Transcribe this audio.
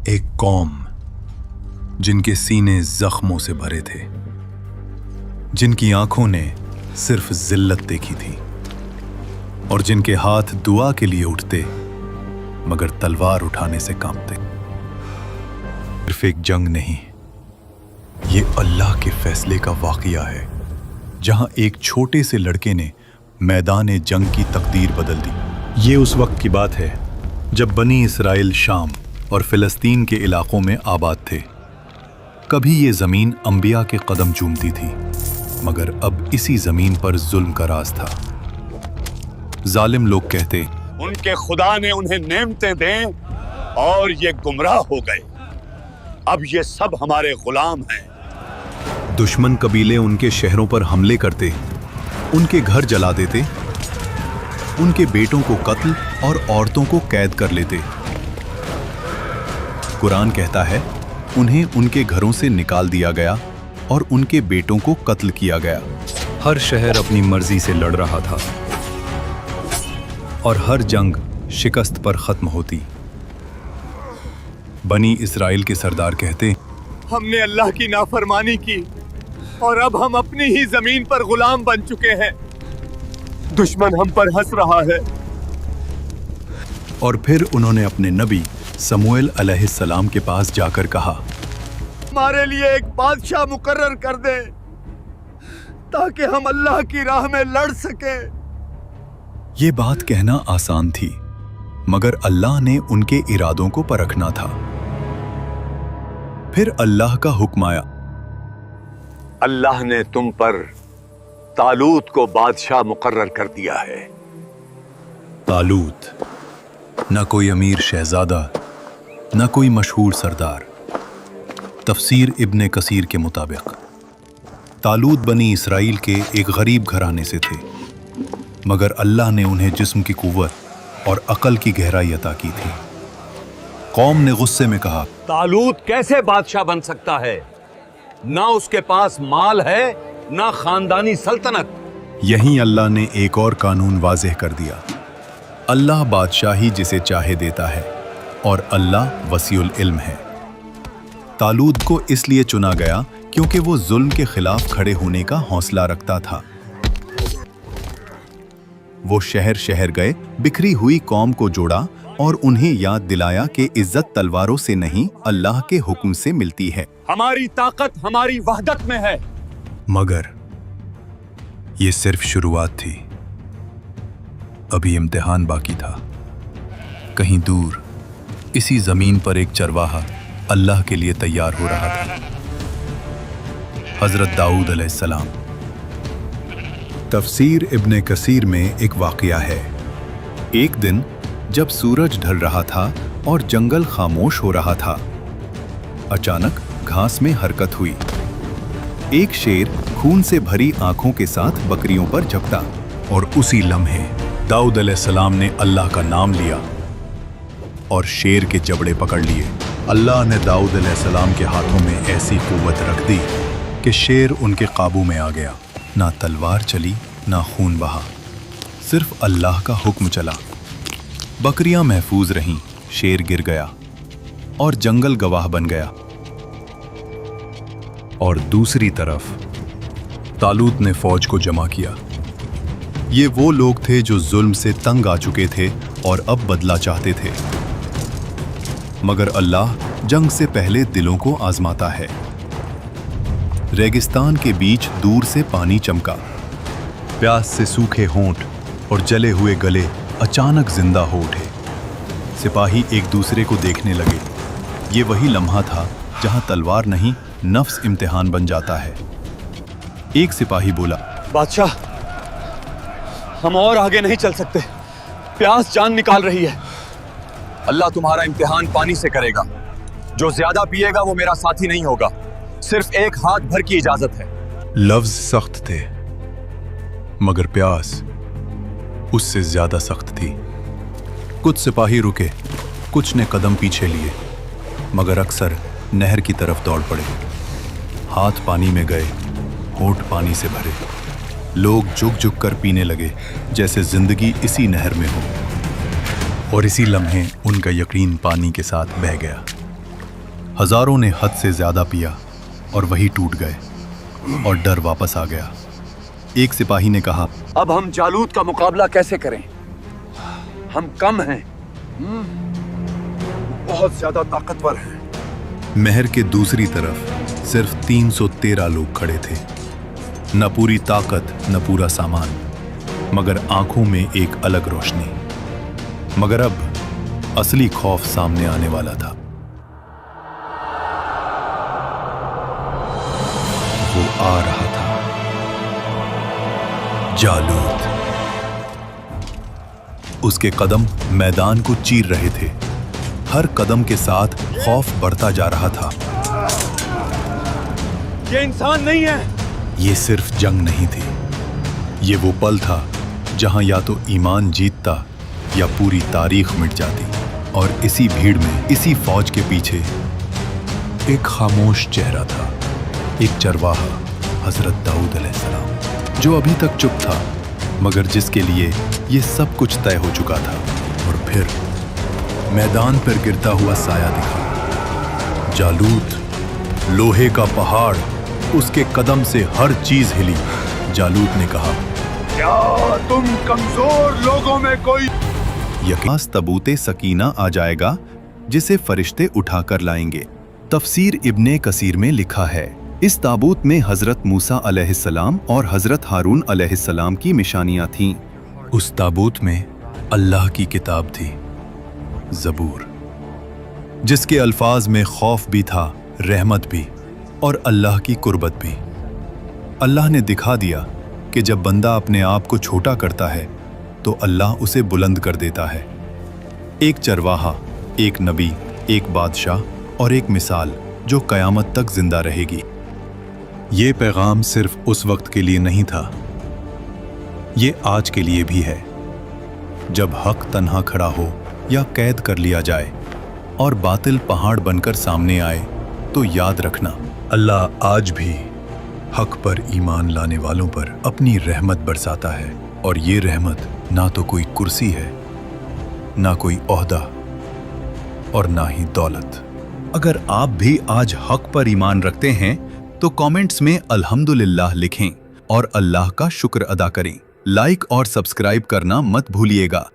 एक कौम जिनके सीने जख्मों से भरे थे, जिनकी आंखों ने सिर्फ जिल्लत देखी थी और जिनके हाथ दुआ के लिए उठते मगर तलवार उठाने से कांपते। सिर्फ एक जंग नहीं, ये अल्लाह के फैसले का वाकया है, जहां एक छोटे से लड़के ने मैदान जंग की तकदीर बदल दी। ये उस वक्त की बात है जब बनी इसराइल शाम और फिलिस्तीन के इलाकों में आबाद थे। कभी ये जमीन अंबिया के कदम चूमती थी, मगर अब इसी जमीन पर जुल्म का राज था। जालिम लोग कहते, उनके खुदा ने उन्हें नेमतें दें और ये गुमराह हो गए, अब ये सब हमारे गुलाम हैं। दुश्मन कबीले उनके शहरों पर हमले करते, उनके घर जला देते, उनके बेटों को कत्ल और औरतों को कैद कर लेते। कुरान कहता है उन्हें उनके घरों से निकाल दिया गया और उनके बेटों को कत्ल किया गया। हर शहर अपनी मर्जी से लड़ रहा था और हर जंग शिकस्त पर खत्म होती। बनी इसराइल के सरदार कहते, हमने अल्लाह की नाफरमानी की और अब हम अपनी ही जमीन पर गुलाम बन चुके हैं। दुश्मन हम पर हंस रहा है। और फिर उन्होंने अपने नबी समूएल अलैहिस्सलाम के पास जाकर कहा, हमारे लिए एक बादशाह मुकर्रर कर दे ताकि हम अल्लाह की राह में लड़ सके। ये बात कहना आसान थी, मगर अल्लाह ने उनके इरादों को परखना था। फिर अल्लाह का हुक्म आया, अल्लाह ने तुम पर तालूत को बादशाह मुकर्रर कर दिया है। तालूत न कोई अमीर शहजादा, न कोई मशहूर सरदार। तफसीर इब्ने कसीर के मुताबिक तालूत बनी इसराइल के एक गरीब घराने से थे, मगर अल्लाह ने उन्हें जिस्म की कुव्वत और अकल की गहराई अता की थी। कौम ने गुस्से में कहा, तालूत कैसे बादशाह बन सकता है? ना उसके पास माल है, ना खानदानी सल्तनत। यहीं अल्लाह ने एक और कानून वाज़ेह कर दिया, अल्लाह बादशाही जिसे चाहे देता है और अल्लाह वसीउल इल्म है। तालूत को इसलिए चुना गया क्योंकि वो जुल्म के खिलाफ खड़े होने का हौसला रखता था। वो शहर शहर गए, बिखरी हुई कौम को जोड़ा और उन्हें याद दिलाया कि इज्जत तलवारों से नहीं, अल्लाह के हुक्म से मिलती है। हमारी ताकत हमारी वहदत में है। मगर ये सिर्फ शुरुआत थी, अभी इम्तिहान बाकी था। कहीं दूर इसी जमीन पर एक चरवाहा अल्लाह के लिए तैयार हो रहा था, हजरत दाऊद अलैहिस्सलाम। तफसीर इब्ने कसीर में एक वाकया है। एक दिन जब सूरज ढल रहा था और जंगल खामोश हो रहा था, अचानक घास में हरकत हुई। एक शेर खून से भरी आंखों के साथ बकरियों पर झपटा और उसी लम्हे दाऊद अलैहिस्सलाम ने अल्लाह का नाम लिया और शेर के जबड़े पकड़ लिए। अल्लाह ने दाऊद अलैहिस्सलाम के हाथों में ऐसी कुव्वत रख दी कि शेर उनके काबू में आ गया। ना तलवार चली, ना खून बहा, सिर्फ अल्लाह का हुक्म चला। बकरियां महफूज रहीं, शेर गिर गया और जंगल गवाह बन गया। और दूसरी तरफ तालूत ने फौज को जमा किया। ये वो लोग थे जो जुल्म से तंग आ चुके थे और अब बदला चाहते थे। मगर अल्लाह जंग से पहले दिलों को आजमाता है। रेगिस्तान के बीच दूर से पानी चमका। प्यास से सूखे होंठ और जले हुए गले अचानक जिंदा हो उठे। सिपाही एक दूसरे को देखने लगे। ये वही लम्हा था जहां तलवार नहीं, नफ्स इम्तिहान बन जाता है। एक सिपाही बोला, बादशाह, हम और आगे नहीं चल सकते, प्यास जान निकाल रही है। अल्लाह तुम्हारा इम्तिहान पानी से करेगा। जो ज्यादा पिएगा वो मेरा साथी नहीं होगा। सिर्फ एक हाथ भर की इजाजत है। लफ्ज सख्त थे, मगर प्यास उससे ज्यादा सख्त थी। कुछ सिपाही रुके, कुछ ने कदम पीछे लिए, मगर अक्सर नहर की तरफ दौड़ पड़े। हाथ पानी में गए, होंठ पानी से भरे। लोग झुक झुक कर पीने लगे, जैसे जिंदगी इसी नहर में हो। और इसी लम्हे उनका यकीन पानी के साथ बह गया। हजारों ने हद से ज्यादा पिया और वही टूट गए और डर वापस आ गया। एक सिपाही ने कहा, अब हम जालूत का मुकाबला कैसे करें? हम कम हैं, बहुत ज्यादा ताकतवर हैं। महर के दूसरी तरफ सिर्फ 313 लोग खड़े थे। न पूरी ताकत न पूरा सामान, मगर आंखों में एक अलग रोशनी। मगर अब असली खौफ सामने आने वाला था। वो आ रहा था, जालूत। उसके कदम मैदान को चीर रहे थे। हर कदम के साथ खौफ बढ़ता जा रहा था। ये इंसान नहीं है। ये सिर्फ जंग नहीं थी, ये वो पल था जहां या तो ईमान जीतता या पूरी तारीख मिट जाती। और इसी भीड़ में, इसी फौज के पीछे एक खामोश चेहरा था, एक चरवाहा, हजरत दाऊद अलैहिस्सलाम, जो अभी तक चुप था, मगर जिसके लिए ये सब कुछ तय हो चुका था। और फिर मैदान पर गिरता हुआ साया दिखा। जालूत, लोहे का पहाड़, उसके कदम से हर चीज हिली। जालूत ने कहा, क्या तुम कमजोर लोगों में कोई यकीन तबूते सकीना आ जाएगा जिसे फरिश्ते उठाकर लाएंगे। तफसीर इब्ने कसीर में लिखा है, इस ताबूत में हजरत मूसा अलैहिस्सलाम और हजरत हारून अलैहिस्सलाम की निशानियां थीं। उस ताबूत में अल्लाह की किताब थी, ज़बूर, जिसके अल्फाज में खौफ भी था, रहमत भी, और अल्लाह की कुर्बत भी। अल्लाह ने दिखा दिया कि जब बंदा अपने आप को छोटा करता है तो अल्लाह उसे बुलंद कर देता है। एक चरवाहा, एक नबी, एक बादशाह और एक मिसाल जो कयामत तक जिंदा रहेगी। ये पैगाम सिर्फ उस वक्त के लिए नहीं था, ये आज के लिए भी है। जब हक तन्हा खड़ा हो या कैद कर लिया जाए और बातिल पहाड़ बनकर सामने आए, तो याद रखना, अल्लाह आज भी हक पर ईमान लाने वालों पर अपनी रहमत बरसाता है। और ये रहमत ना तो कोई कुर्सी है, ना कोई ओहदा, और ना ही दौलत। अगर आप भी आज हक पर ईमान रखते हैं तो कमेंट्स में अल्हम्दुलिल्लाह लिखें और अल्लाह का शुक्र अदा करें। लाइक और सब्सक्राइब करना मत भूलिएगा।